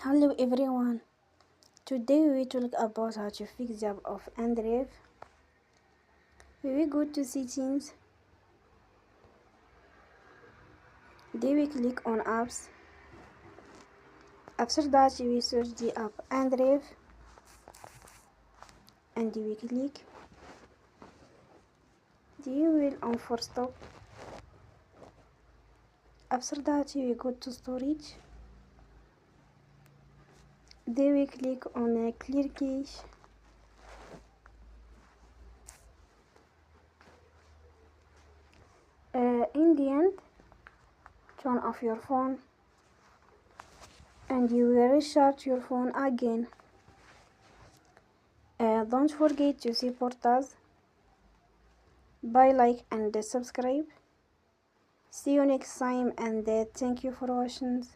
Hello everyone. Today we will talk about how to fix the app of inDrive. We will go to settings. Then we click on apps. After that we search the app inDrive and we click. Then we will on force stop. After that we go to storage. Then we click on clear cache. In the end, turn off your phone and you will restart your phone again. Don't forget to support us by like and subscribe. See you next time and thank you for watching.